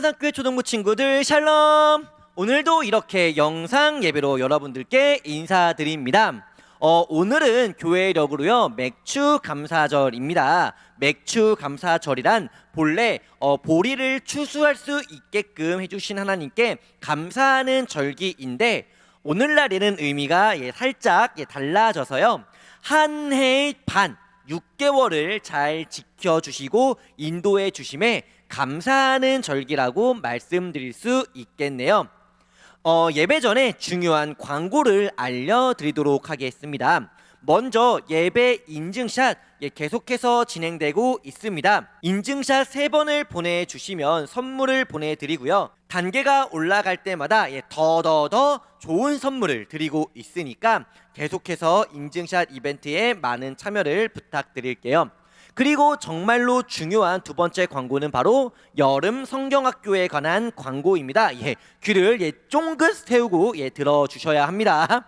한산교회 초등부 친구들 샬롬. 오늘도 이렇게 영상 예배로 여러분들께 인사드립니다. 오늘은 교회력으로요 맥주 감사절입니다. 맥주 감사절이란 본래 보리를 추수할 수 있게끔 해주신 하나님께 감사하는 절기인데 오늘날에는 의미가 살짝 달라져서요 한 해의 반 6개월을 잘 지켜주시고 인도해 주심에 감사하는 절기라고 말씀드릴 수 있겠네요. 예배 전에 중요한 광고를 알려드리도록 하겠습니다. 먼저 예배 인증샷 계속해서 진행되고 있습니다. 인증샷 3번을 보내주시면 선물을 보내드리고요. 단계가 올라갈 때마다 더 좋은 선물을 드리고 있으니까 계속해서 인증샷 이벤트에 많은 참여를 부탁드릴게요. 그리고 정말로 중요한 두 번째 광고는 바로 여름 성경학교에 관한 광고입니다. 귀를 쫑긋 세우고 들어주셔야 합니다.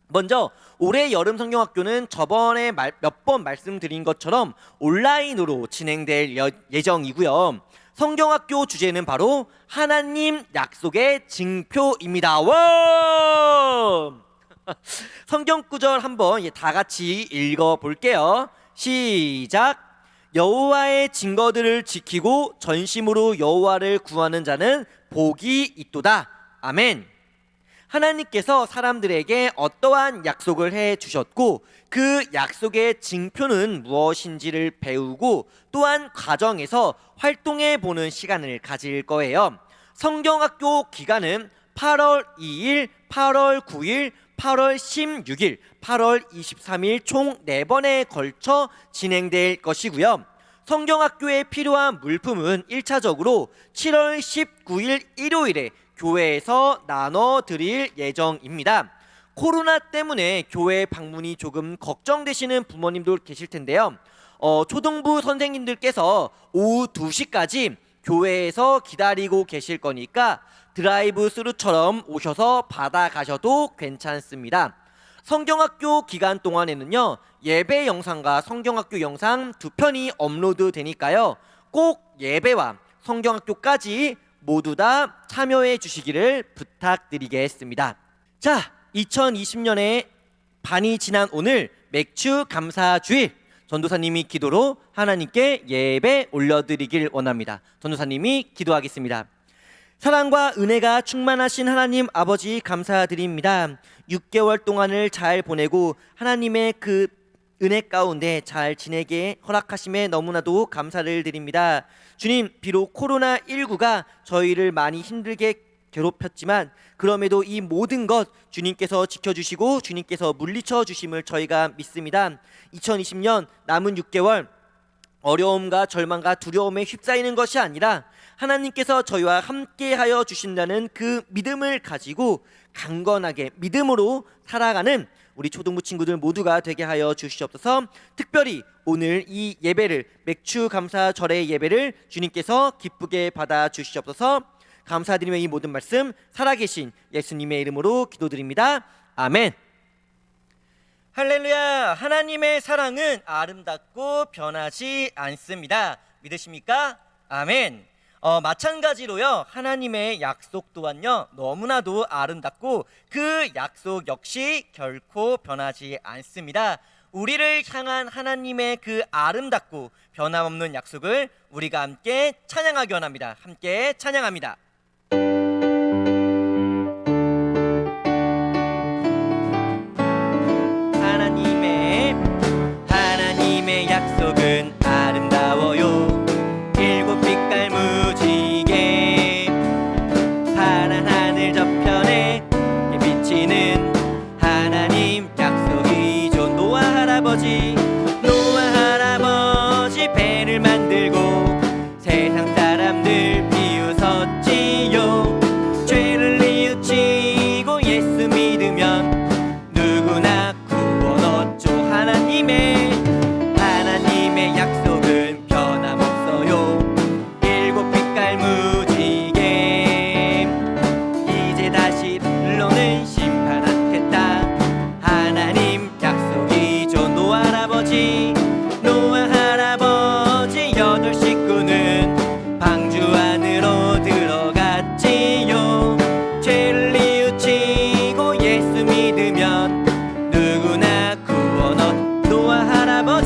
먼저 올해 여름 성경학교는 저번에 몇 번 말씀드린 것처럼 온라인으로 진행될 예정이고요. 성경학교 주제는 바로 하나님 약속의 징표입니다. 와! 성경 구절 한번 다 같이 읽어볼게요. 시작. 여호와의 증거들을 지키고 전심으로 여호와를 구하는 자는 복이 있도다. 아멘. 하나님께서 사람들에게 어떠한 약속을 해 주셨고 그 약속의 징표는 무엇인지를 배우고 또한 가정에서 활동해 보는 시간을 가질 거예요. 성경학교 기간은 8월 2일, 8월 9일, 8월 16일, 8월 23일 총 4번에 걸쳐 진행될 것이고요. 성경학교에 필요한 물품은 1차적으로 7월 19일 일요일에 교회에서 나눠드릴 예정입니다. 코로나 때문에 교회 방문이 조금 걱정되시는 부모님도 계실 텐데요. 초등부 선생님들께서 오후 2시까지 교회에서 기다리고 계실 거니까 드라이브 스루처럼 오셔서 받아가셔도 괜찮습니다. 성경학교 기간 동안에는요 예배 영상과 성경학교 영상 2편이 업로드 되니까요 꼭 예배와 성경학교까지 모두 다 참여해 주시기를 부탁드리겠습니다. 자, 2020년에 반이 지난 오늘 맥주 감사주일 전도사님이 기도로 하나님께 예배 올려드리길 원합니다. 전도사님이 기도하겠습니다. 사랑과 은혜가 충만하신 하나님 아버지 감사드립니다. 6개월 동안을 잘 보내고 하나님의 그 은혜 가운데 잘 지내게 허락하심에 너무나도 감사를 드립니다. 주님, 비록 코로나19가 저희를 많이 힘들게 괴롭혔지만 그럼에도 이 모든 것 주님께서 지켜주시고 주님께서 물리쳐 주심을 저희가 믿습니다. 2020년 남은 6개월 어려움과 절망과 두려움에 휩싸이는 것이 아니라 하나님께서 저희와 함께하여 주신다는 그 믿음을 가지고 강건하게 믿음으로 살아가는 우리 초등부 친구들 모두가 되게 하여 주시옵소서. 특별히 오늘 이 예배를 맥주 감사절의 예배를 주님께서 기쁘게 받아 주시옵소서. 감사드리며 이 모든 말씀 살아계신 예수님의 이름으로 기도드립니다. 아멘. 할렐루야. 하나님의 사랑은 아름답고 변하지 않습니다. 믿으십니까? 아멘. 마찬가지로요 하나님의 약속 또한요 너무나도 아름답고 그 약속 역시 결코 변하지 않습니다. 우리를 향한 하나님의 그 아름답고 변함없는 약속을 우리가 함께 찬양하기 원합니다. 함께 찬양합니다. 하나님의 약속은 아름다워요. 일곱 빛깔 무지개 파란 하늘 저편에 비치는 하나님 약속이죠. 노아 할아버지 배를 만들고 세상 사람들 비웃었지.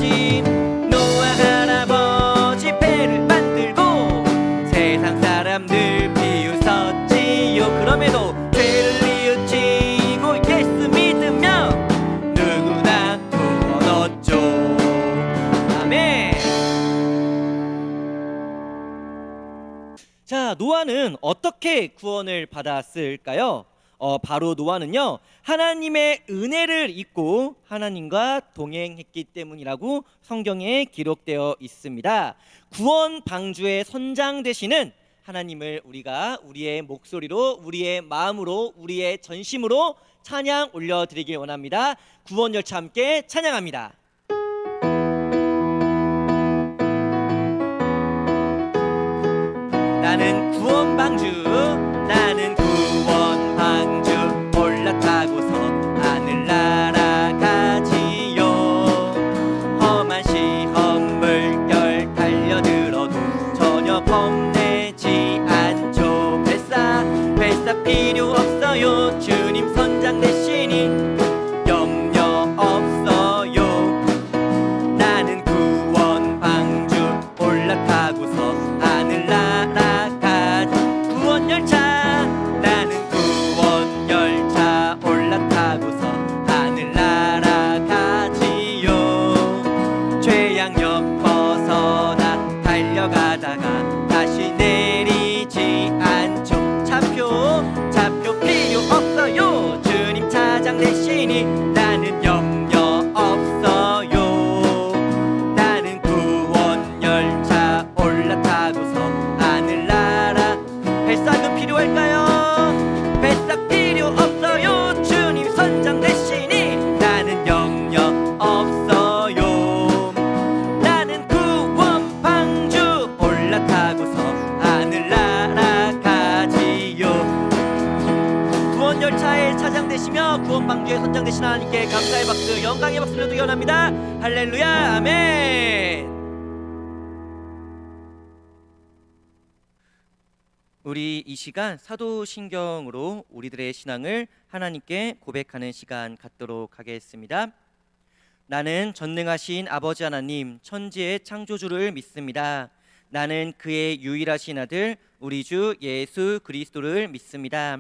할아버지 노아 할아버지 배를 만들고 세상 사람들 비웃었지요. 그럼에도 죄를 뉘우치고 예수 믿으면 누구나 구원 얻죠. 아멘. 자, 노아는 어떻게 구원을 받았을까요? 바로 노아는요, 하나님의 은혜를 입고 하나님과 동행했기 때문이라고 성경에 기록되어 있습니다. 구원 방주의 선장 되시는 하나님을 우리가 우리의 목소리로, 우리의 마음으로, 우리의 전심으로 찬양 올려드리길 원합니다. 구원 열차 함께 찬양합니다. 나는 구원 방주, 나는 구원 방주 올라타고서 하늘 날아가지요. 험한 시험 물결 달려들어도 전혀 겁내지 않죠. 뱃사 필요 없어요. 주님 선장 대신이 염려 없어요. 나는 구원 방주 올라타고서 하늘 날아가지. 구원 열차, 나는 구원 열차 올라타고서 하늘 날아가지요. 죄악역 벗어나 달려가다가 다시 내리지 않죠. 차표 필요 없어요. 주님 차장 대신이 나는 염려 없어요. 나는 구원 열차 올라타고서 하늘 날아. 뱃삭은 필요할까요? 뱃삭 필요 없어요. 주님 선장 대신이 나는 염려 없어요. 나는 구원 방주 올라타고서 하늘 날아가지요. 구원 열차의 차장 되시며 구원 방주의 선장 되신 하나님께 감사의 박수, 영광의 박수를 드리기 원합니다. 할렐루야, 아멘. 우리 이 시간 사도신경으로 우리들의 신앙을 하나님께 고백하는 시간 갖도록 하겠습니다. 나는 전능하신 아버지 하나님, 천지의 창조주를 믿습니다. 나는 그의 유일하신 아들 우리 주 예수 그리스도를 믿습니다.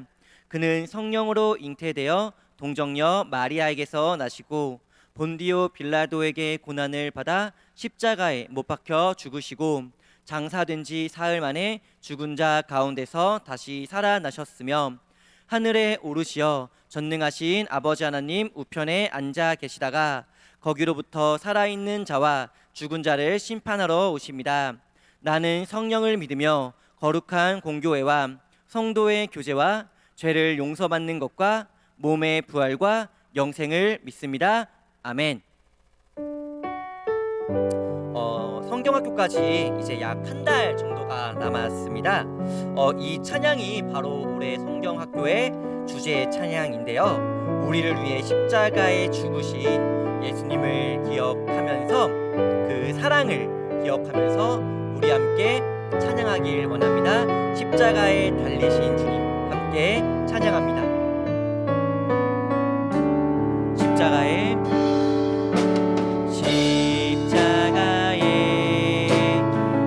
그는 성령으로 잉태되어 동정녀 마리아에게서 나시고 본디오 빌라도에게 고난을 받아 십자가에 못 박혀 죽으시고 장사된 지 사흘 만에 죽은 자 가운데서 다시 살아나셨으며 하늘에 오르시어 전능하신 아버지 하나님 우편에 앉아 계시다가 거기로부터 살아있는 자와 죽은 자를 심판하러 오십니다. 나는 성령을 믿으며 거룩한 공교회와 성도의 교제와 죄를 용서받는 것과 몸의 부활과 영생을 믿습니다. 아멘. 성경학교까지 이제 약 한 달 정도가 남았습니다. 이 찬양이 바로 올해 성경학교의 주제 찬양인데요. 우리를 위해 십자가에 죽으신 예수님을 기억하면서 그 사랑을 기억하면서 우리 함께 찬양하길 원합니다. 십자가에 달리신 주님 함께 찬양합니다. 십자가에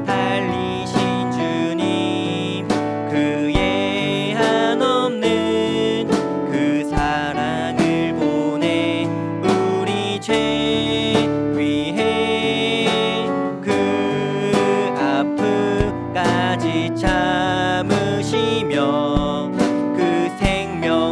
달리신 주님, 그의 한없는 그 사랑을 보내 우리 죄 위해 그 아픔까지 참으시며 그 생명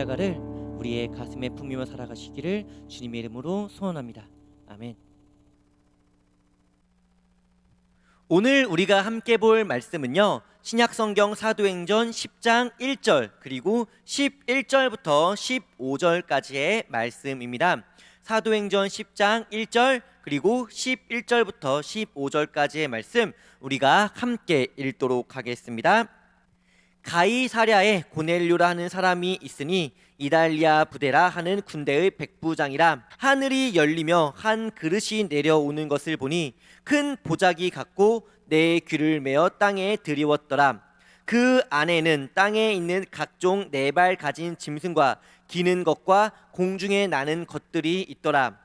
십자가를 우리의 가슴에 품으며 살아가시기를 주님의 이름으로 소원합니다. 아멘. 오늘 우리가 함께 볼 말씀은요, 신약성경 사도행전 10장 1절 그리고 11절부터 15절까지의 말씀입니다. 사도행전 10장 1절 그리고 11절부터 15절까지의 말씀 우리가 함께 읽도록 하겠습니다. 가이사랴에 고넬료라 하는 사람이 있으니 이달리아 부데라 하는 군대의 백부장이라. 하늘이 열리며 한 그릇이 내려오는 것을 보니 큰 보자기 같고 내 귀를 메어 땅에 들이웠더라. 그 안에는 땅에 있는 각종 네 발 가진 짐승과 기는 것과 공중에 나는 것들이 있더라.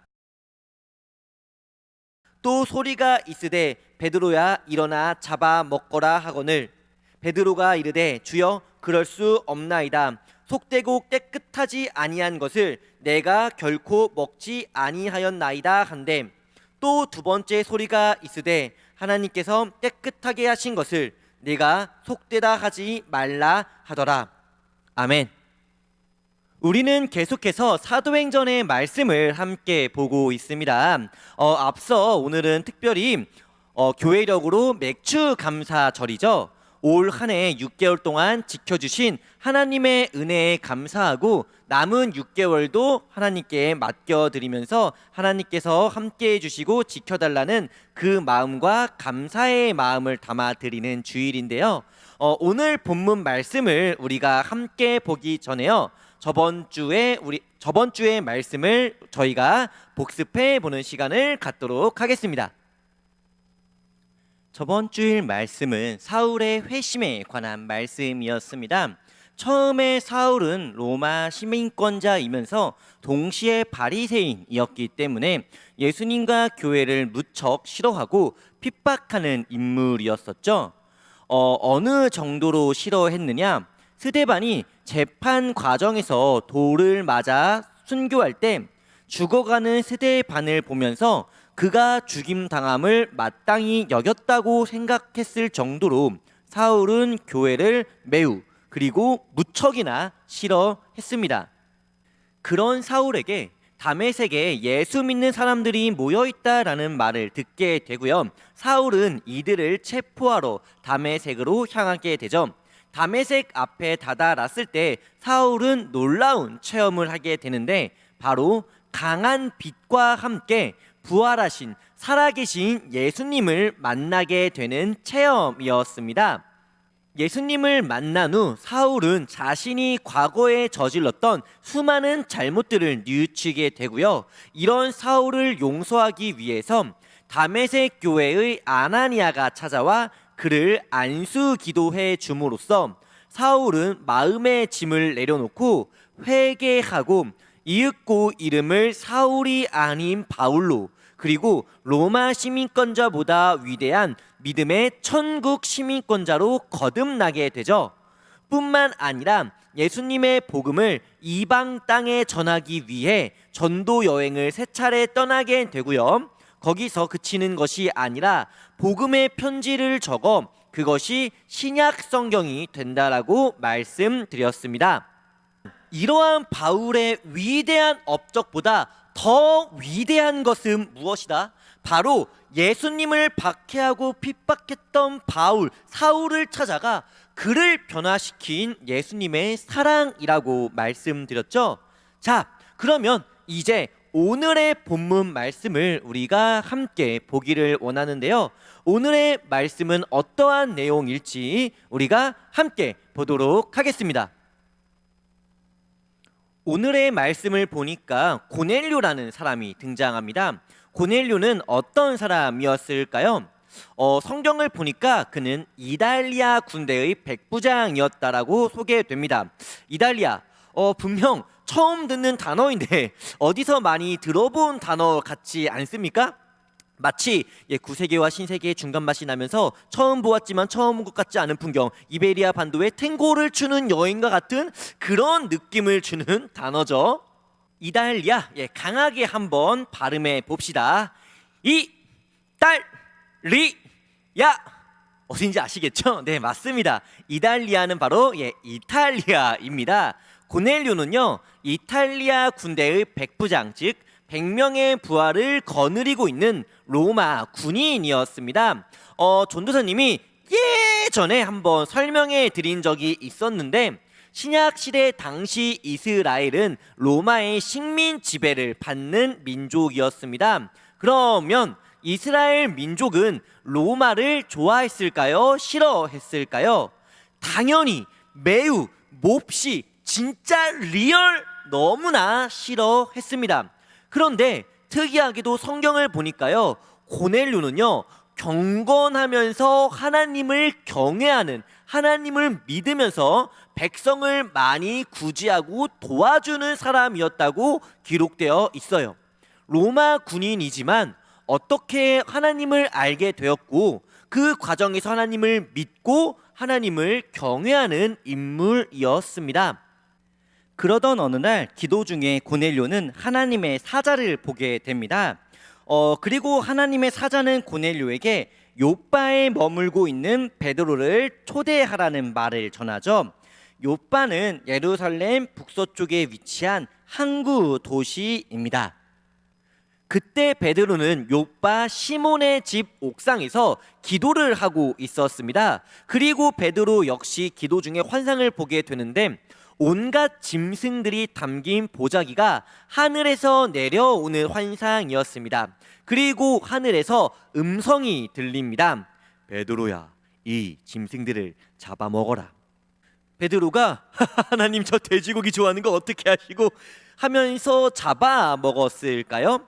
또 소리가 있으되 베드로야 일어나 잡아 먹거라 하거늘 베드로가 이르되 주여 그럴 수 없나이다. 속되고 깨끗하지 아니한 것을 내가 결코 먹지 아니하였나이다 한데 또 두 번째 소리가 있으되 하나님께서 깨끗하게 하신 것을 내가 속되다 하지 말라 하더라. 아멘. 우리는 계속해서 사도행전의 말씀을 함께 보고 있습니다. 앞서 오늘은 특별히 교회력으로 맥주 감사절이죠. 올 한 해 6개월 동안 지켜주신 하나님의 은혜에 감사하고 남은 6개월도 하나님께 맡겨드리면서 하나님께서 함께해 주시고 지켜달라는 그 마음과 감사의 마음을 담아드리는 주일인데요. 오늘 본문 말씀을 우리가 함께 보기 전에요, 저번 주의 말씀을 저희가 복습해 보는 시간을 갖도록 하겠습니다. 저번 주일 말씀은 사울의 회심에 관한 말씀이었습니다. 처음에 사울은 로마 시민권자이면서 동시에 바리새인이었기 때문에 예수님과 교회를 무척 싫어하고 핍박하는 인물이었었죠. 어느 정도로 싫어했느냐? 스데반이 재판 과정에서 돌을 맞아 순교할 때 죽어가는 스데반을 보면서 그가 죽임당함을 마땅히 여겼다고 생각했을 정도로 사울은 교회를 매우 그리고 무척이나 싫어했습니다. 그런 사울에게 다메섹에 예수 믿는 사람들이 모여있다라는 말을 듣게 되고요, 사울은 이들을 체포하러 다메섹으로 향하게 되죠. 다메섹 앞에 다다랐을 때 사울은 놀라운 체험을 하게 되는데 바로 강한 빛과 함께 부활하신 살아계신 예수님을 만나게 되는 체험이었습니다. 예수님을 만난 후 사울은 자신이 과거에 저질렀던 수많은 잘못들을 뉘우치게 되고요, 이런 사울을 용서하기 위해서 다메섹 교회의 아나니아가 찾아와 그를 안수 기도해 줌으로써 사울은 마음의 짐을 내려놓고 회개하고 이윽고 이름을 사울이 아닌 바울로, 그리고 로마 시민권자보다 위대한 믿음의 천국 시민권자로 거듭나게 되죠. 뿐만 아니라 예수님의 복음을 이방 땅에 전하기 위해 전도 여행을 세 차례 떠나게 되고요, 거기서 그치는 것이 아니라 복음의 편지를 적어 그것이 신약 성경이 된다라고 말씀드렸습니다. 이러한 바울의 위대한 업적보다 더 위대한 것은 무엇이다? 바로 예수님을 박해하고 핍박했던 사울을 찾아가 그를 변화시킨 예수님의 사랑이라고 말씀드렸죠. 자, 그러면 이제 오늘의 본문 말씀을 우리가 함께 보기를 원하는데요, 오늘의 말씀은 어떠한 내용일지 우리가 함께 보도록 하겠습니다. 오늘의 말씀을 보니까 고넬료라는 사람이 등장합니다. 고넬료는 어떤 사람이었을까요? 성경을 보니까 그는 이달리아 군대의 백부장이었다라고 소개됩니다. 이달리아, 분명 처음 듣는 단어인데 어디서 많이 들어본 단어 같지 않습니까? 마치 구세계와 신세계의 중간 맛이 나면서 처음 보았지만 처음 온 것 같지 않은 풍경, 이베리아 반도에 탱고를 추는 여인과 같은 그런 느낌을 주는 단어죠. 이달리아, 강하게 한번 발음해 봅시다. 이달리아, 어딘지 아시겠죠? 네, 맞습니다. 이달리아는 바로 이탈리아입니다. 고넬료는요, 이탈리아 군대의 백부장, 즉 100명의 부하를 거느리고 있는 로마 군인이었습니다. 전도사님이 예전에 한번 설명해 드린 적이 있었는데, 신약 시대 당시 이스라엘은 로마의 식민 지배를 받는 민족이었습니다. 그러면 이스라엘 민족은 로마를 좋아했을까요? 싫어했을까요? 당연히 매우 몹시 진짜 리얼 너무나 싫어했습니다. 그런데 특이하게도 성경을 보니까요, 고넬료는요, 경건하면서 하나님을 경외하는, 하나님을 믿으면서 백성을 많이 구제하고 도와주는 사람이었다고 기록되어 있어요. 로마 군인이지만 어떻게 하나님을 알게 되었고, 그 과정에서 하나님을 믿고 하나님을 경외하는 인물이었습니다. 그러던 어느 날 기도 중에 고넬료는 하나님의 사자를 보게 됩니다. 그리고 하나님의 사자는 고넬료에게 요빠에 머물고 있는 베드로를 초대하라는 말을 전하죠. 요빠는 예루살렘 북서쪽에 위치한 항구 도시입니다. 그때 베드로는 요빠 시몬의 집 옥상에서 기도를 하고 있었습니다. 그리고 베드로 역시 기도 중에 환상을 보게 되는데, 온갖 짐승들이 담긴 보자기가 하늘에서 내려오는 환상이었습니다. 그리고 하늘에서 음성이 들립니다. 베드로야, 이 짐승들을 잡아먹어라. 베드로가 하나님, 저 돼지고기 좋아하는 거 어떻게 하시고 하면서 잡아먹었을까요?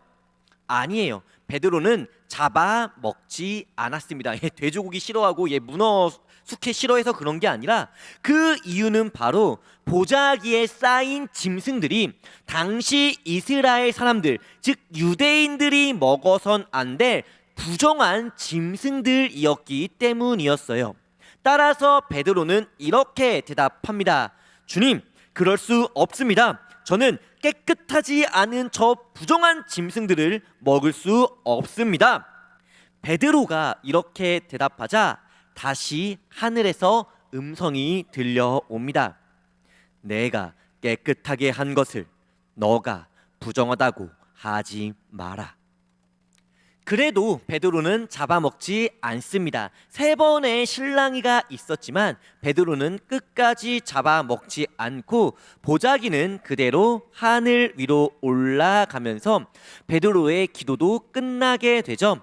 아니에요. 베드로는 잡아먹지 않았습니다. 돼지고기 싫어하고 문어 숙회 싫어해서 그런 게 아니라, 그 이유는 바로 보자기에 쌓인 짐승들이 당시 이스라엘 사람들, 즉 유대인들이 먹어선 안 될 부정한 짐승들이었기 때문이었어요. 따라서 베드로는 이렇게 대답합니다. 주님, 그럴 수 없습니다. 저는 깨끗하지 않은 저 부정한 짐승들을 먹을 수 없습니다. 베드로가 이렇게 대답하자 다시 하늘에서 음성이 들려옵니다. 내가 깨끗하게 한 것을 너가 부정하다고 하지 마라. 그래도 베드로는 잡아먹지 않습니다. 3번의 실랑이가 있었지만 베드로는 끝까지 잡아먹지 않고 보자기는 그대로 하늘 위로 올라가면서 베드로의 기도도 끝나게 되죠.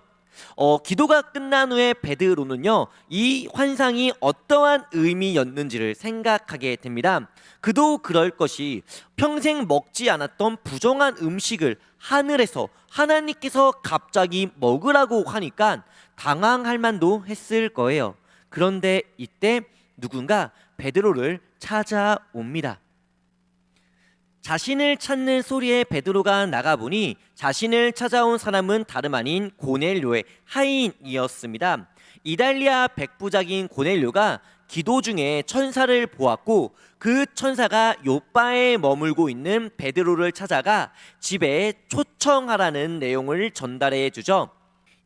기도가 끝난 후에 베드로는요, 이 환상이 어떠한 의미였는지를 생각하게 됩니다. 그도 그럴 것이, 평생 먹지 않았던 부정한 음식을 하늘에서 하나님께서 갑자기 먹으라고 하니까 당황할 만도 했을 거예요. 그런데 이때 누군가 베드로를 찾아옵니다. 자신을 찾는 소리에 베드로가 나가보니 자신을 찾아온 사람은 다름 아닌 고넬료의 하인이었습니다. 이달리아 백부장인 고넬료가 기도 중에 천사를 보았고, 그 천사가 요빠에 머물고 있는 베드로를 찾아가 집에 초청하라는 내용을 전달해 주죠.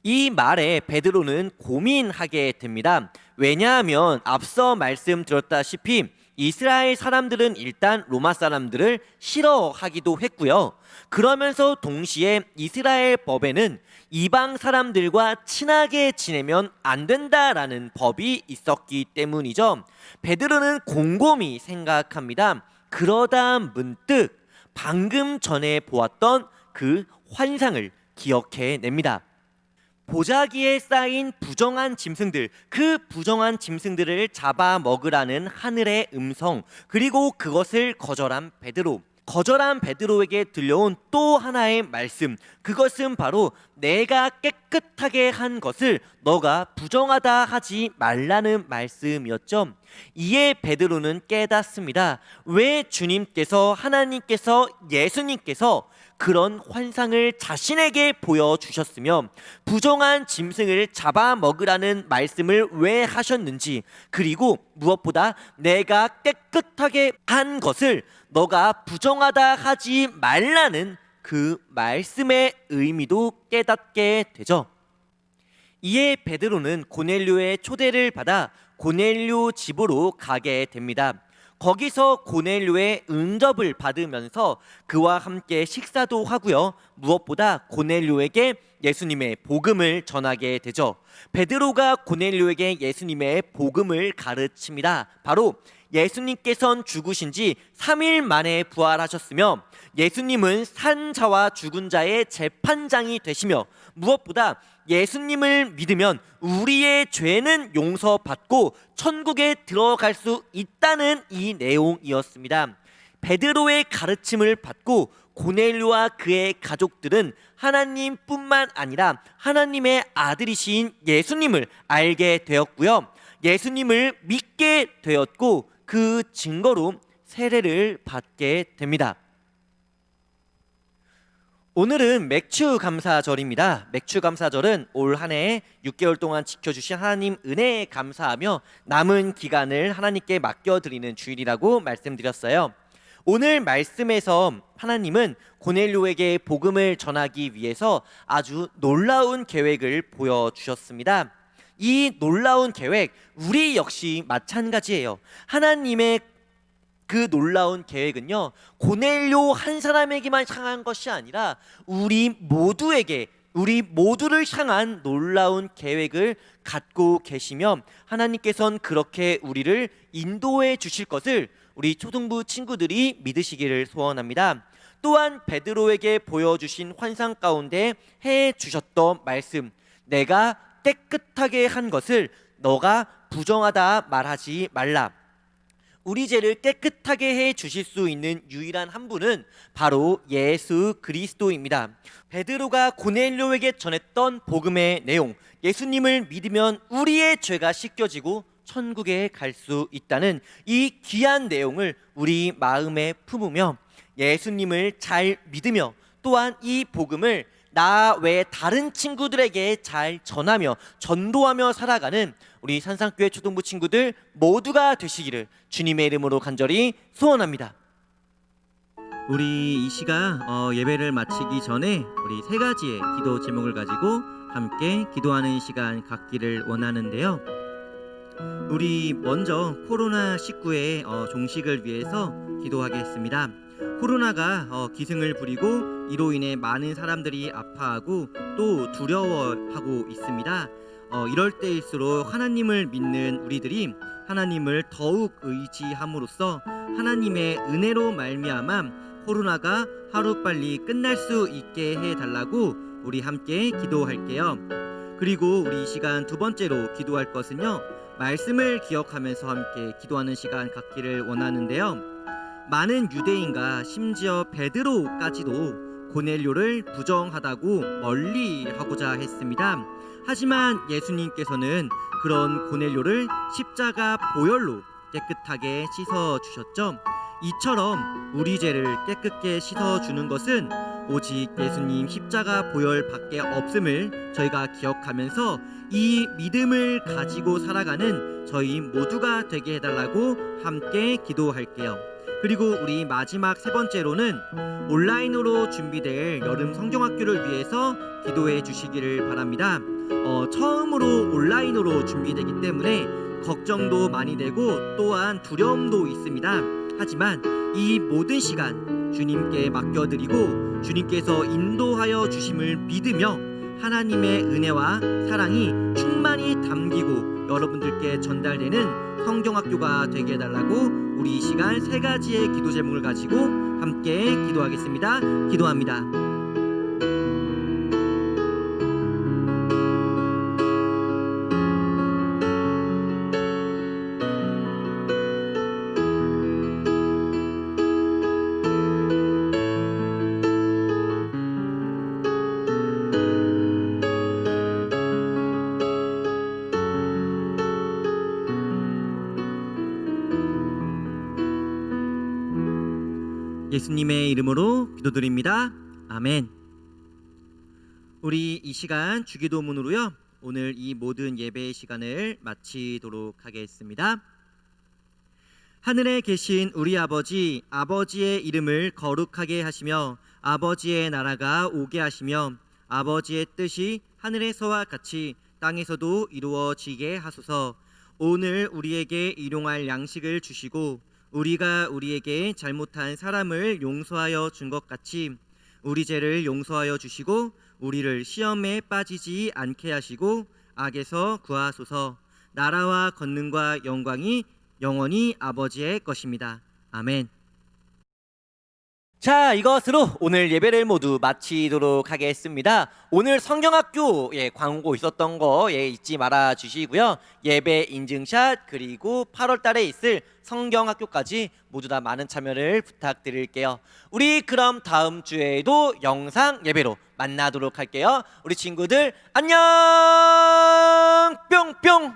이 말에 베드로는 고민하게 됩니다. 왜냐하면 앞서 말씀드렸다시피 이스라엘 사람들은 일단 로마 사람들을 싫어하기도 했고요. 그러면서 동시에 이스라엘 법에는 이방 사람들과 친하게 지내면 안 된다라는 법이 있었기 때문이죠. 베드로는 곰곰이 생각합니다. 그러다 문득 방금 전에 보았던 그 환상을 기억해냅니다. 보자기에 쌓인 부정한 짐승들, 그 부정한 짐승들을 잡아먹으라는 하늘의 음성, 그리고 그것을 거절한 베드로, 거절한 베드로에게 들려온 또 하나의 말씀, 그것은 바로 내가 깨끗하게 한 것을 너가 부정하다 하지 말라는 말씀이었죠. 이에 베드로는 깨닫습니다. 왜 주님께서, 하나님께서, 예수님께서 그런 환상을 자신에게 보여주셨으며 부정한 짐승을 잡아먹으라는 말씀을 왜 하셨는지, 그리고 무엇보다 내가 깨끗하게 한 것을 너가 부정하다 하지 말라는 그 말씀의 의미도 깨닫게 되죠. 이에 베드로는 고넬료의 초대를 받아 고넬료 집으로 가게 됩니다. 거기서 고넬료의 응접을 받으면서 그와 함께 식사도 하고요. 무엇보다 고넬료에게 예수님의 복음을 전하게 되죠. 베드로가 고넬료에게 예수님의 복음을 가르칩니다. 바로 예수님께서는 죽으신 지 3일 만에 부활하셨으며 예수님은 산 자와 죽은 자의 재판장이 되시며 무엇보다 예수님을 믿으면 우리의 죄는 용서받고 천국에 들어갈 수 있다는 이 내용이었습니다. 베드로의 가르침을 받고 고넬료와 그의 가족들은 하나님뿐만 아니라 하나님의 아들이신 예수님을 알게 되었고요. 예수님을 믿게 되었고 그 증거로 세례를 받게 됩니다. 오늘은 맥추감사절입니다. 맥추감사절은 올 한 해 6개월 동안 지켜주신 하나님 은혜에 감사하며 남은 기간을 하나님께 맡겨드리는 주일이라고 말씀드렸어요. 오늘 말씀에서 하나님은 고넬료에게 복음을 전하기 위해서 아주 놀라운 계획을 보여주셨습니다. 이 놀라운 계획, 우리 역시 마찬가지예요. 하나님의 그 놀라운 계획은요, 고넬료 한 사람에게만 향한 것이 아니라 우리 모두에게, 우리 모두를 향한 놀라운 계획을 갖고 계시며 하나님께서는 그렇게 우리를 인도해 주실 것을 우리 초등부 친구들이 믿으시기를 소원합니다. 또한 베드로에게 보여주신 환상 가운데 해 주셨던 말씀, 내가 깨끗하게 한 것을 너가 부정하다 말하지 말라. 우리 죄를 깨끗하게 해 주실 수 있는 유일한 한 분은 바로 예수 그리스도입니다. 베드로가 고넬료에게 전했던 복음의 내용, 예수님을 믿으면 우리의 죄가 씻겨지고 천국에 갈 수 있다는 이 귀한 내용을 우리 마음에 품으며 예수님을 잘 믿으며 또한 이 복음을 나 외 다른 친구들에게 잘 전하며 전도하며 살아가는 우리 산상교회 초등부 친구들 모두가 되시기를 주님의 이름으로 간절히 소원합니다. 우리 이 시간 예배를 마치기 전에 우리 세 가지의 기도 제목을 가지고 함께 기도하는 시간 갖기를 원하는데요. 우리 먼저 코로나19의 종식을 위해서 기도하겠습니다. 코로나가 기승을 부리고 이로 인해 많은 사람들이 아파하고 또 두려워하고 있습니다. 이럴 때일수록 하나님을 믿는 우리들이 하나님을 더욱 의지함으로써 하나님의 은혜로 말미암아 코로나가 하루빨리 끝날 수 있게 해달라고 우리 함께 기도할게요. 그리고 우리 이 시간 두 번째로 기도할 것은요, 말씀을 기억하면서 함께 기도하는 시간 갖기를 원하는데요. 많은 유대인과 심지어 베드로까지도 고넬료를 부정하다고 멀리하고자 했습니다. 하지만 예수님께서는 그런 고넬료를 십자가 보혈로 깨끗하게 씻어주셨죠. 이처럼 우리 죄를 깨끗게 씻어주는 것은 오직 예수님 십자가 보혈밖에 없음을 저희가 기억하면서 이 믿음을 가지고 살아가는 저희 모두가 되게 해달라고 함께 기도할게요. 그리고 우리 마지막 세 번째로는 온라인으로 준비될 여름 성경학교를 위해서 기도해 주시기를 바랍니다. 처음으로 온라인으로 준비되기 때문에 걱정도 많이 되고 또한 두려움도 있습니다. 하지만 이 모든 시간 주님께 맡겨드리고 주님께서 인도하여 주심을 믿으며 하나님의 은혜와 사랑이 충만히 담기고 여러분들께 전달되는 성경학교가 되게 해달라고 우리 이 시간 세 가지의 기도 제목을 가지고 함께 기도하겠습니다. 기도합니다. 예수님의 이름으로 기도드립니다. 아멘. 우리 이 시간 주기도문으로요, 오늘 이 모든 예배의 시간을 마치도록 하겠습니다. 하늘에 계신 우리 아버지, 아버지의 이름을 거룩하게 하시며 아버지의 나라가 오게 하시며 아버지의 뜻이 하늘에서와 같이 땅에서도 이루어지게 하소서. 오늘 우리에게 일용할 양식을 주시고 우리가 우리에게 잘못한 사람을 용서하여 준 것 같이 우리 죄를 용서하여 주시고 우리를 시험에 빠지지 않게 하시고 악에서 구하소서. 나라와 권능과 영광이 영원히 아버지의 것입니다. 아멘. 자, 이것으로 오늘 예배를 모두 마치도록 하겠습니다. 오늘 성경학교 광고 있었던 거 잊지 말아 주시고요. 예배 인증샷 그리고 8월 달에 있을 성경학교까지 모두 다 많은 참여를 부탁드릴게요. 우리 그럼 다음 주에도 영상 예배로 만나도록 할게요. 우리 친구들 안녕 뿅뿅.